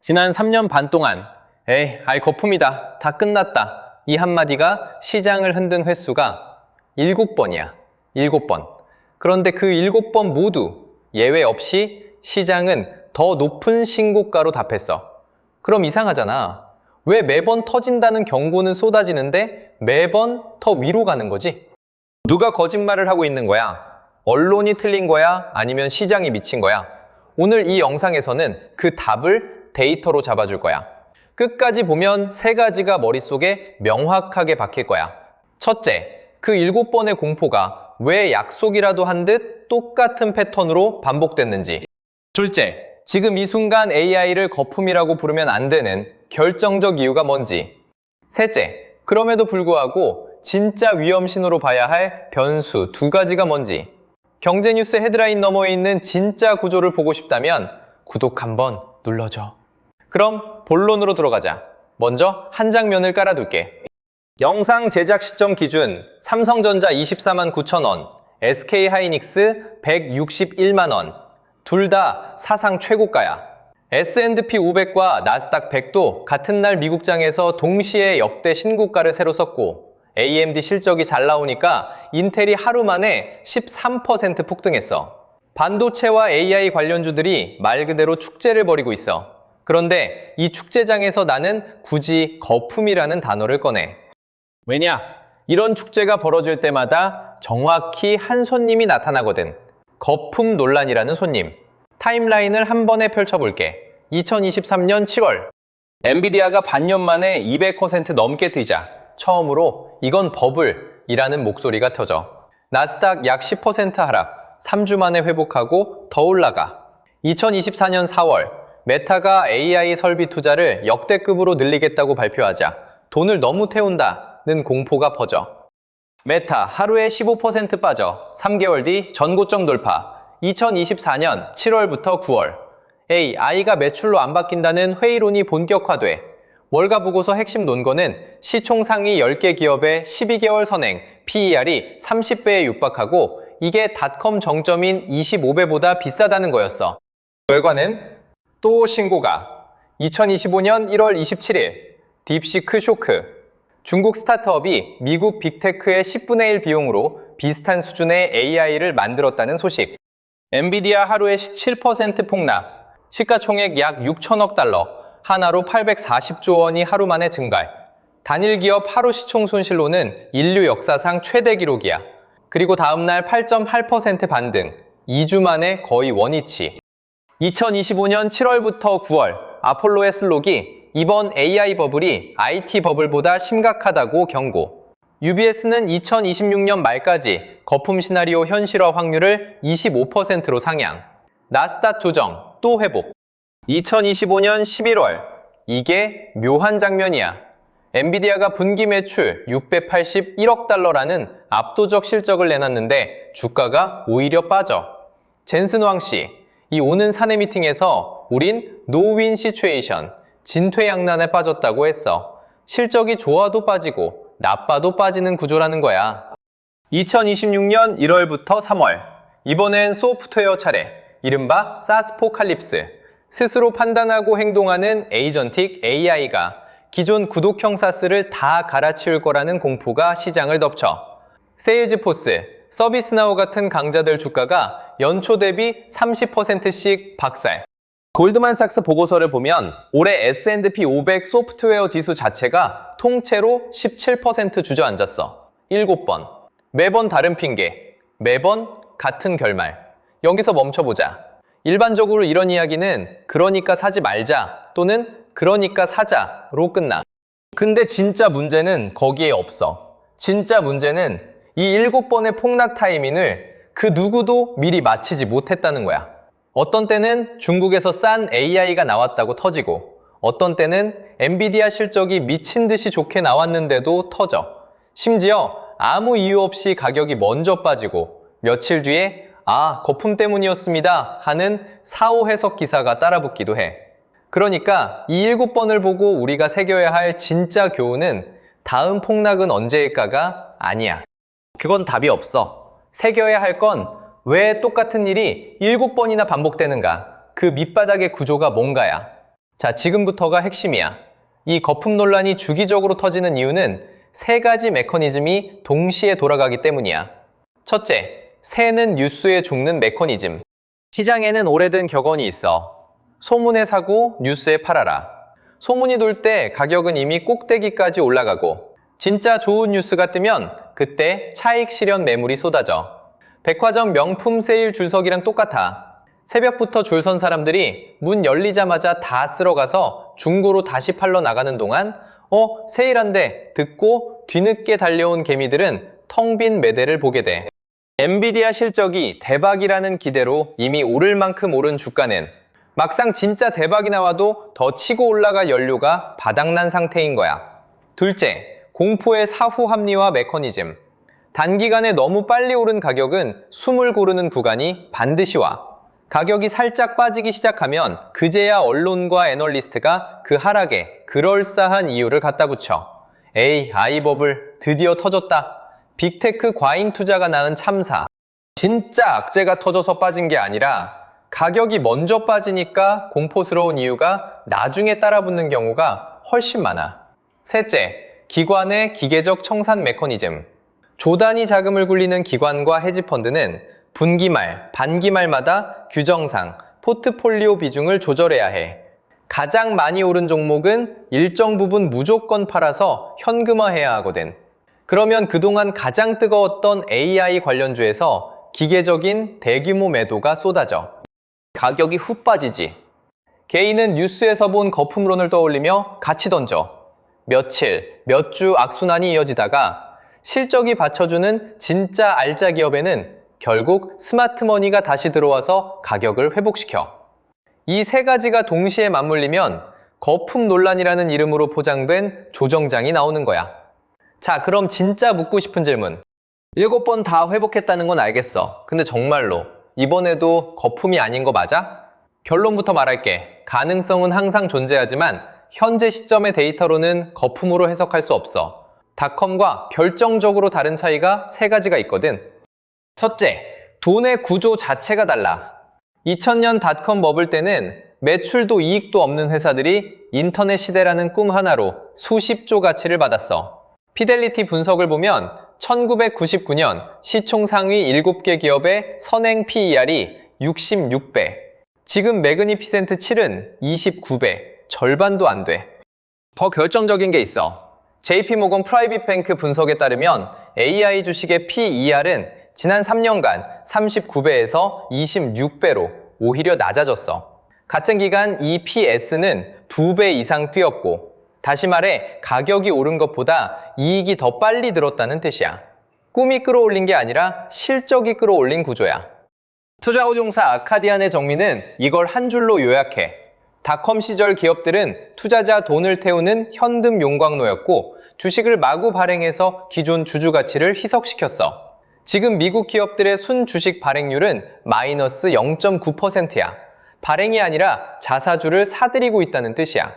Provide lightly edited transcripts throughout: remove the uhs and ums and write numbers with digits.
지난 3년 반 동안 에이, 아이 거품이다. 다 끝났다. 이 한마디가 시장을 흔든 횟수가 7번이야. 7번. 그런데 그 7번 모두 예외 없이 시장은 더 높은 신고가로 답했어. 그럼 이상하잖아. 왜 매번 터진다는 경고는 쏟아지는데 매번 더 위로 가는 거지? 누가 거짓말을 하고 있는 거야? 언론이 틀린 거야? 아니면 시장이 미친 거야? 오늘 이 영상에서는 그 답을 데이터로 잡아줄 거야. 끝까지 보면 3가지가 머릿속에 명확하게 박힐 거야. 첫째, 그 7번의 공포가 왜 약속이라도 한 듯 똑같은 패턴으로 반복됐는지. 둘째, 지금 이 순간 AI를 거품이라고 부르면 안 되는 결정적 이유가 뭔지. 셋째, 그럼에도 불구하고 진짜 위험 신호로 봐야 할 변수 2가지가 뭔지. 경제뉴스 헤드라인 너머에 있는 진짜 구조를 보고 싶다면 구독 한번 눌러줘. 그럼 본론으로 들어가자. 먼저 한 장면을 깔아둘게. 영상 제작 시점 기준 삼성전자 24만 9천 원, SK하이닉스 161만 원. 둘 다 사상 최고가야. S&P 500과 나스닥 100도 같은 날 미국장에서 동시에 역대 신고가를 새로 썼고 AMD 실적이 잘 나오니까 인텔이 하루 만에 13% 폭등했어. 반도체와 AI 관련주들이 말 그대로 축제를 벌이고 있어. 그런데 이 축제장에서 나는 굳이 거품이라는 단어를 꺼내. 왜냐? 이런 축제가 벌어질 때마다 정확히 한 손님이 나타나거든. 거품 논란이라는 손님. 타임라인을 한 번에 펼쳐볼게. 2023년 7월. 엔비디아가 반년 만에 200% 넘게 뛰자 처음으로 이건 버블이라는 목소리가 터져. 나스닥 약 10% 하락, 3주 만에 회복하고 더 올라가. 2024년 4월, 메타가 AI 설비 투자를 역대급으로 늘리겠다고 발표하자 돈을 너무 태운다는 공포가 퍼져. 메타 하루에 15% 빠져 3개월 뒤 전고점 돌파. 2024년 7월부터 9월, AI가 매출로 안 바뀐다는 회의론이 본격화돼. 월가 보고서 핵심 논거는 시총 상위 10개 기업의 12개월 선행, PER이 30배에 육박하고 이게 닷컴 정점인 25배보다 비싸다는 거였어. 결과는 또 신고가. 2025년 1월 27일, 딥시크 쇼크. 중국 스타트업이 미국 빅테크의 10분의 1 비용으로 비슷한 수준의 AI를 만들었다는 소식. 엔비디아 하루에 17% 폭락, 시가총액 약 6천억 달러, 하나로 840조 원이 하루 만에 증발. 단일 기업 하루 시총 손실로는 인류 역사상 최대 기록이야. 그리고 다음날 8.8% 반등, 2주 만에 거의 원위치. 2025년 7월부터 9월, 아폴로의 슬록이 이번 AI 버블이 IT 버블보다 심각하다고 경고. UBS는 2026년 말까지 거품 시나리오 현실화 확률을 25%로 상향. 나스닥 조정, 또 회복. 2025년 11월, 이게 묘한 장면이야. 엔비디아가 분기 매출 681억 달러라는 압도적 실적을 내놨는데 주가가 오히려 빠져. 젠슨 왕씨, 이 오는 사내 미팅에서 우린 노윈 시츄에이션, 진퇴양난에 빠졌다고 했어. 실적이 좋아도 빠지고 나빠도 빠지는 구조라는 거야. 2026년 1월부터 3월, 이번엔 소프트웨어 차례, 이른바 사스포칼립스. 스스로 판단하고 행동하는 에이전틱 AI가 기존 구독형 사스를 다 갈아치울 거라는 공포가 시장을 덮쳐. 세일즈포스, 서비스나우 같은 강자들 주가가 연초 대비 30%씩 박살. 골드만삭스 보고서를 보면 올해 S&P 500 소프트웨어 지수 자체가 통째로 17% 주저앉았어. 7번. 매번 다른 핑계, 매번 같은 결말. 여기서 멈춰보자. 일반적으로 이런 이야기는 그러니까 사지 말자 또는 그러니까 사자로 끝나. 근데 진짜 문제는 거기에 없어. 진짜 문제는 이 7번의 폭락 타이밍을 그 누구도 미리 맞히지 못했다는 거야. 어떤 때는 중국에서 싼 AI가 나왔다고 터지고 어떤 때는 엔비디아 실적이 미친 듯이 좋게 나왔는데도 터져. 심지어 아무 이유 없이 가격이 먼저 빠지고 며칠 뒤에 아, 거품 때문이었습니다 하는 사후 해석 기사가 따라붙기도 해. 그러니까 이 7번을 보고 우리가 새겨야 할 진짜 교훈은 다음 폭락은 언제일까가 아니야. 그건 답이 없어. 새겨야 할 건 왜 똑같은 일이 7번이나 반복되는가? 그 밑바닥의 구조가 뭔가야? 자, 지금부터가 핵심이야. 이 거품 논란이 주기적으로 터지는 이유는 세 가지 메커니즘이 동시에 돌아가기 때문이야. 첫째, 새는 뉴스에 죽는 메커니즘. 시장에는 오래된 격언이 있어. 소문에 사고 뉴스에 팔아라. 소문이 돌 때 가격은 이미 꼭대기까지 올라가고 진짜 좋은 뉴스가 뜨면 그때 차익 실현 매물이 쏟아져. 백화점 명품 세일 줄서기랑 똑같아. 새벽부터 줄 선 사람들이 문 열리자마자 다 쓸어가서 중고로 다시 팔러 나가는 동안 세일한대 듣고 뒤늦게 달려온 개미들은 텅 빈 매대를 보게 돼. 엔비디아 실적이 대박이라는 기대로 이미 오를 만큼 오른 주가는 막상 진짜 대박이 나와도 더 치고 올라갈 연료가 바닥난 상태인 거야. 둘째, 공포의 사후 합리화 메커니즘. 단기간에 너무 빨리 오른 가격은 숨을 고르는 구간이 반드시 와. 가격이 살짝 빠지기 시작하면 그제야 언론과 애널리스트가 그 하락에 그럴싸한 이유를 갖다 붙여. 에이, 아이버블 드디어 터졌다. 빅테크 과잉 투자가 낳은 참사. 진짜 악재가 터져서 빠진 게 아니라 가격이 먼저 빠지니까 공포스러운 이유가 나중에 따라붙는 경우가 훨씬 많아. 셋째, 기관의 기계적 청산 메커니즘. 조단위 자금을 굴리는 기관과 헤지펀드는 분기말, 반기말마다 규정상 포트폴리오 비중을 조절해야 해. 가장 많이 오른 종목은 일정 부분 무조건 팔아서 현금화해야 하거든. 그러면 그동안 가장 뜨거웠던 AI 관련주에서 기계적인 대규모 매도가 쏟아져. 가격이 훅 빠지지. 개인은 뉴스에서 본 거품론을 떠올리며 같이 던져. 며칠, 몇 주 악순환이 이어지다가 실적이 받쳐주는 진짜 알짜 기업에는 결국 스마트머니가 다시 들어와서 가격을 회복시켜. 이 세 가지가 동시에 맞물리면 거품 논란이라는 이름으로 포장된 조정장이 나오는 거야. 자, 그럼 진짜 묻고 싶은 질문. 7번 다 회복했다는 건 알겠어. 근데 정말로 이번에도 거품이 아닌 거 맞아? 결론부터 말할게. 가능성은 항상 존재하지만 현재 시점의 데이터로는 거품으로 해석할 수 없어. 닷컴과 결정적으로 다른 차이가 세 가지가 있거든. 첫째, 돈의 구조 자체가 달라. 2000년 닷컴 버블 때는 매출도 이익도 없는 회사들이 인터넷 시대라는 꿈 하나로 수십조 가치를 받았어. 피델리티 분석을 보면 1999년 시총 상위 7개 기업의 선행 PER이 66배, 지금 매그니피센트 7은 29배, 절반도 안 돼. 더 결정적인 게 있어. JP모건 프라이빗 뱅크 분석에 따르면 AI 주식의 PER은 지난 3년간 39배에서 26배로 오히려 낮아졌어. 같은 기간 EPS는 2배 이상 뛰었고, 다시 말해 가격이 오른 것보다 이익이 더 빨리 들었다는 뜻이야. 꿈이 끌어올린 게 아니라 실적이 끌어올린 구조야. 투자호종사 아카디안의 정리는 이걸 한 줄로 요약해. 닷컴 시절 기업들은 투자자 돈을 태우는 현금 용광로였고 주식을 마구 발행해서 기존 주주 가치를 희석시켰어. 지금 미국 기업들의 순주식 발행률은 마이너스 0.9%야. 발행이 아니라 자사주를 사들이고 있다는 뜻이야.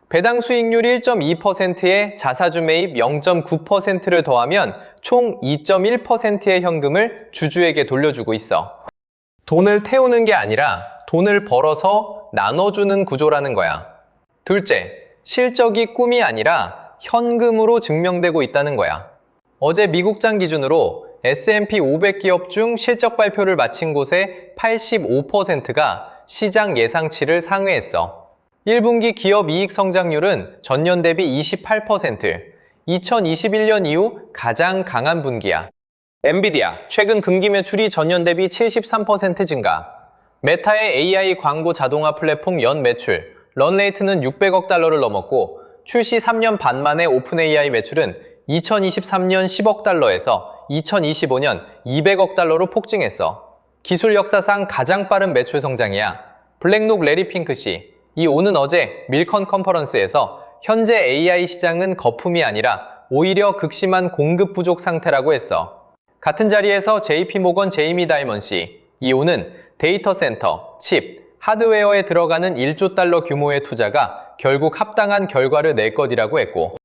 배당 수익률 1.2%에 자사주 매입 0.9%를 더하면 총 2.1%의 현금을 주주에게 돌려주고 있어. 돈을 태우는 게 아니라 돈을 벌어서 나눠주는 구조라는 거야. 둘째, 실적이 꿈이 아니라 현금으로 증명되고 있다는 거야. 어제 미국장 기준으로 S&P 500 기업 중 실적 발표를 마친 곳의 85%가 시장 예상치를 상회했어. 1분기 기업 이익 성장률은 전년 대비 28%, 2021년 이후 가장 강한 분기야. 엔비디아, 최근 금기 매출이 전년 대비 73% 증가. 메타의 AI 광고 자동화 플랫폼 연 매출, 런레이트는 600억 달러를 넘었고 출시 3년 반 만에 오픈 AI 매출은 2023년 10억 달러에서 2025년 200억 달러로 폭증했어. 기술 역사상 가장 빠른 매출 성장이야. 블랙록 레리 핑크 씨, 이 오는 어제 밀컨 컨퍼런스에서 현재 AI 시장은 거품이 아니라 오히려 극심한 공급 부족 상태라고 했어. 같은 자리에서 JP모건 제이미 다이먼 씨, 이 오는 데이터 센터, 칩, 하드웨어에 들어가는 1조 달러 규모의 투자가 결국 합당한 결과를 낼 것이라고 했고,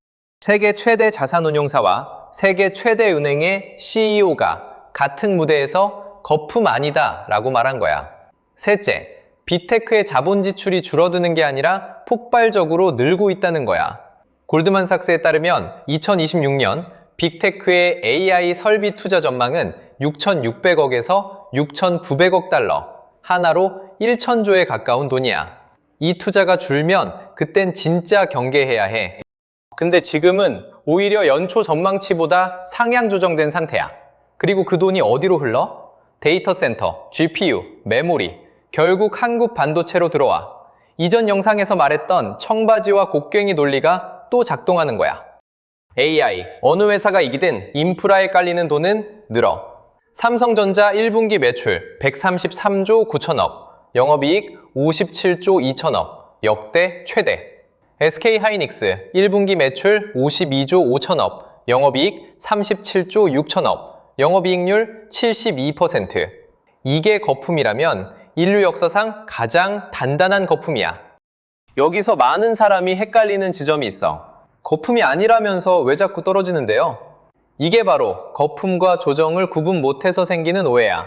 세계 최대 자산운용사와 세계 최대 은행의 CEO가 같은 무대에서 거품 아니다 라고 말한 거야. 셋째, 빅테크의 자본 지출이 줄어드는 게 아니라 폭발적으로 늘고 있다는 거야. 골드만삭스에 따르면 2026년 빅테크의 AI 설비 투자 전망은 6,600억에서 6,900억 달러, 하나로 1,000조에 가까운 돈이야. 이 투자가 줄면 그땐 진짜 경계해야 해. 근데 지금은 오히려 연초 전망치보다 상향 조정된 상태야. 그리고 그 돈이 어디로 흘러? 데이터 센터, GPU, 메모리, 결국 한국 반도체로 들어와. 이전 영상에서 말했던 청바지와 곡괭이 논리가 또 작동하는 거야. AI, 어느 회사가 이기든 인프라에 깔리는 돈은 늘어. 삼성전자 1분기 매출 133조 9천억, 영업이익 57조 2천억, 역대 최대. SK하이닉스 1분기 매출 52조 5천억, 영업이익 37조 6천억, 영업이익률 72%. 이게 거품이라면 인류 역사상 가장 단단한 거품이야. 여기서 많은 사람이 헷갈리는 지점이 있어. 거품이 아니라면서 왜 자꾸 떨어지는데요? 이게 바로 거품과 조정을 구분 못해서 생기는 오해야.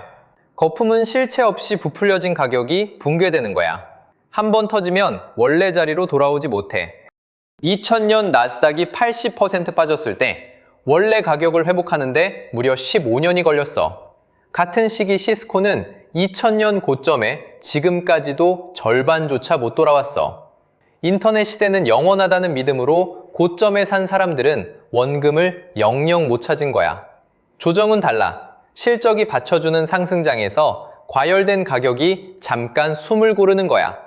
거품은 실체 없이 부풀려진 가격이 붕괴되는 거야. 한 번 터지면 원래 자리로 돌아오지 못해. 2000년 나스닥이 80% 빠졌을 때 원래 가격을 회복하는데 무려 15년이 걸렸어. 같은 시기 시스코는 2000년 고점에 지금까지도 절반조차 못 돌아왔어. 인터넷 시대는 영원하다는 믿음으로 고점에 산 사람들은 원금을 영영 못 찾은 거야. 조정은 달라. 실적이 받쳐주는 상승장에서 과열된 가격이 잠깐 숨을 고르는 거야.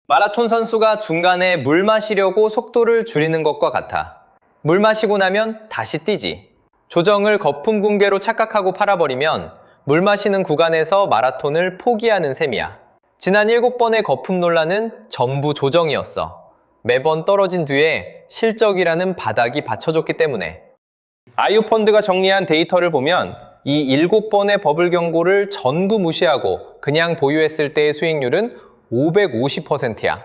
마라톤 선수가 중간에 물 마시려고 속도를 줄이는 것과 같아. 물 마시고 나면 다시 뛰지. 조정을 거품 붕괴로 착각하고 팔아버리면 물 마시는 구간에서 마라톤을 포기하는 셈이야. 지난 7번의 거품 논란은 전부 조정이었어. 매번 떨어진 뒤에 실적이라는 바닥이 받쳐줬기 때문에. 아이유펀드가 정리한 데이터를 보면 이 7번의 버블 경고를 전부 무시하고 그냥 보유했을 때의 수익률은 550%야.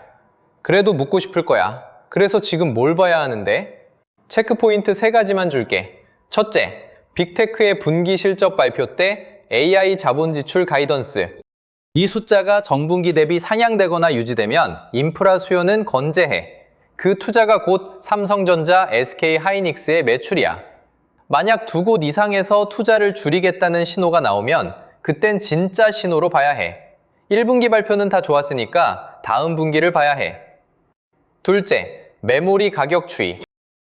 그래도 묻고 싶을 거야. 그래서 지금 뭘 봐야 하는데? 체크포인트 3가지만 줄게. 첫째, 빅테크의 분기 실적 발표 때 AI 자본 지출 가이던스. 이 숫자가 전분기 대비 상향되거나 유지되면 인프라 수요는 건재해. 그 투자가 곧 삼성전자, SK하이닉스의 매출이야. 만약 2곳 이상에서 투자를 줄이겠다는 신호가 나오면 그땐 진짜 신호로 봐야 해. 1분기 발표는 다 좋았으니까 다음 분기를 봐야 해. 둘째, 메모리 가격 추이.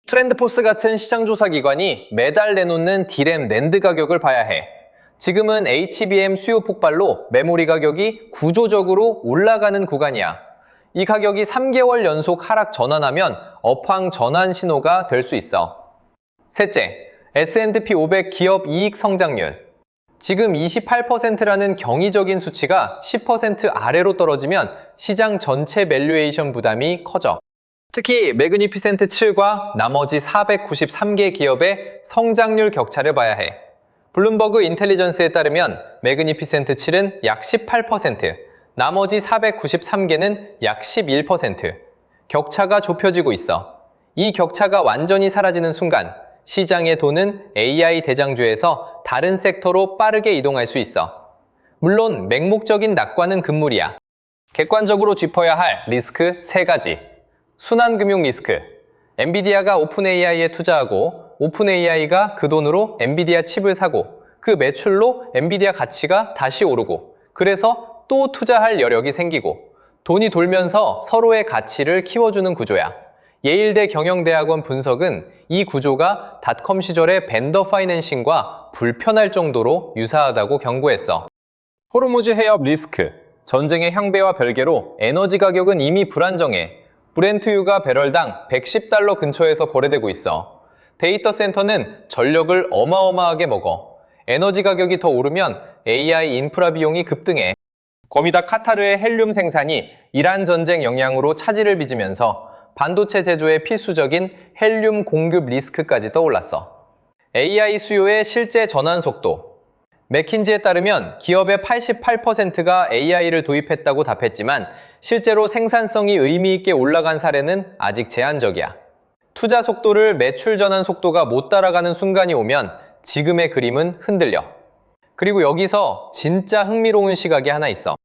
트렌드포스 같은 시장조사 기관이 매달 내놓는 디램 낸드 가격을 봐야 해. 지금은 HBM 수요 폭발로 메모리 가격이 구조적으로 올라가는 구간이야. 이 가격이 3개월 연속 하락 전환하면 업황 전환 신호가 될 수 있어. 셋째, S&P 500 기업 이익 성장률. 지금 28%라는 경이적인 수치가 10% 아래로 떨어지면 시장 전체 밸류에이션 부담이 커져. 특히 매그니피센트 7과 나머지 493개 기업의 성장률 격차를 봐야 해. 블룸버그 인텔리전스에 따르면 매그니피센트 7은 약 18%, 나머지 493개는 약 11%. 격차가 좁혀지고 있어. 이 격차가 완전히 사라지는 순간 시장의 돈은 AI 대장주에서 다른 섹터로 빠르게 이동할 수 있어. 물론 맹목적인 낙관은 금물이야. 객관적으로 짚어야 할 리스크 3가지. 순환금융 리스크. 엔비디아가 오픈AI에 투자하고 오픈AI가 그 돈으로 엔비디아 칩을 사고 그 매출로 엔비디아 가치가 다시 오르고 그래서 또 투자할 여력이 생기고 돈이 돌면서 서로의 가치를 키워주는 구조야. 예일대 경영대학원 분석은 이 구조가 닷컴 시절의 벤더 파이낸싱과 불편할 정도로 유사하다고 경고했어. 호르무즈 해협 리스크. 전쟁의 향배와 별개로 에너지 가격은 이미 불안정해. 브렌트유가 배럴당 110달러 근처에서 거래되고 있어. 데이터 센터는 전력을 어마어마하게 먹어. 에너지 가격이 더 오르면 AI 인프라 비용이 급등해. 거기다 카타르의 헬륨 생산이 이란 전쟁 영향으로 차질을 빚으면서 반도체 제조에 필수적인 헬륨 공급 리스크까지 떠올랐어. AI 수요의 실제 전환 속도. 맥킨지에 따르면 기업의 88%가 AI를 도입했다고 답했지만 실제로 생산성이 의미 있게 올라간 사례는 아직 제한적이야. 투자 속도를 매출 전환 속도가 못 따라가는 순간이 오면 지금의 그림은 흔들려. 그리고 여기서 진짜 흥미로운 시각이 하나 있어.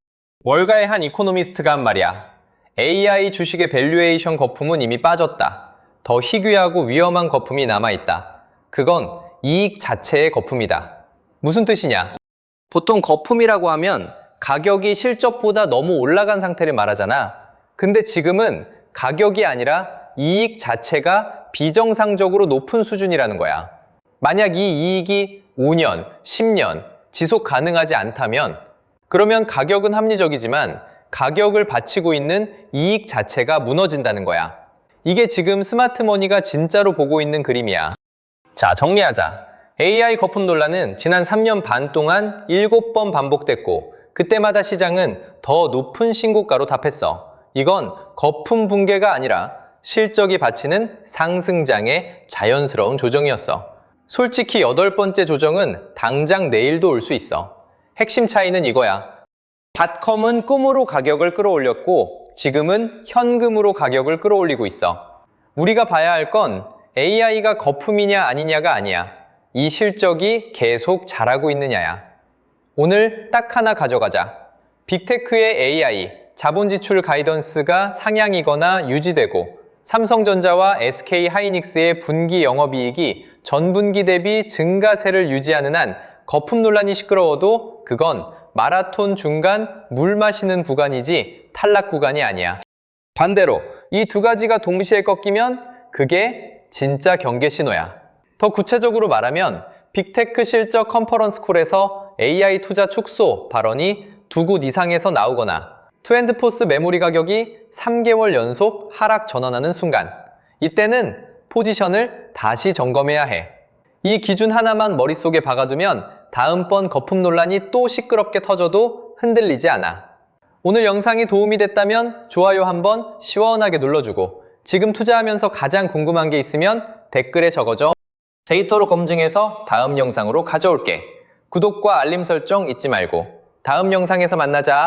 월가의 한 이코노미스트가 한 말이야. AI 주식의 밸류에이션 거품은 이미 빠졌다. 더 희귀하고 위험한 거품이 남아있다. 그건 이익 자체의 거품이다. 무슨 뜻이냐? 보통 거품이라고 하면 가격이 실적보다 너무 올라간 상태를 말하잖아. 근데 지금은 가격이 아니라 이익 자체가 비정상적으로 높은 수준이라는 거야. 만약 이 이익이 5년, 10년 지속 가능하지 않다면 그러면 가격은 합리적이지만 가격을 바치고 있는 이익 자체가 무너진다는 거야. 이게 지금 스마트머니가 진짜로 보고 있는 그림이야. 자, 정리하자. AI 거품 논란은 지난 3년 반 동안 7번 반복됐고 그때마다 시장은 더 높은 신고가로 답했어. 이건 거품 붕괴가 아니라 실적이 받치는 상승장의 자연스러운 조정이었어. 솔직히 8번째 조정은 당장 내일도 올 수 있어. 핵심 차이는 이거야. 닷컴은 꿈으로 가격을 끌어올렸고 지금은 현금으로 가격을 끌어올리고 있어. 우리가 봐야 할 건 AI가 거품이냐 아니냐가 아니야. 이 실적이 계속 잘하고 있느냐야. 오늘 딱 하나 가져가자. 빅테크의 AI, 자본 지출 가이던스가 상향이거나 유지되고 삼성전자와 SK하이닉스의 분기 영업이익이 전분기 대비 증가세를 유지하는 한 거품 논란이 시끄러워도 그건 마라톤 중간 물 마시는 구간이지 탈락 구간이 아니야. 반대로 이 두 가지가 동시에 꺾이면 그게 진짜 경계 신호야. 더 구체적으로 말하면 빅테크 실적 컨퍼런스 콜에서 AI 투자 축소 발언이 두 곳 이상에서 나오거나 투앤드포스 메모리 가격이 3개월 연속 하락 전환하는 순간 이때는 포지션을 다시 점검해야 해. 이 기준 하나만 머릿속에 박아두면 다음번 거품 논란이 또 시끄럽게 터져도 흔들리지 않아. 오늘 영상이 도움이 됐다면 좋아요 한번 시원하게 눌러주고 지금 투자하면서 가장 궁금한 게 있으면 댓글에 적어줘. 데이터로 검증해서 다음 영상으로 가져올게. 구독과 알림 설정 잊지 말고 다음 영상에서 만나자.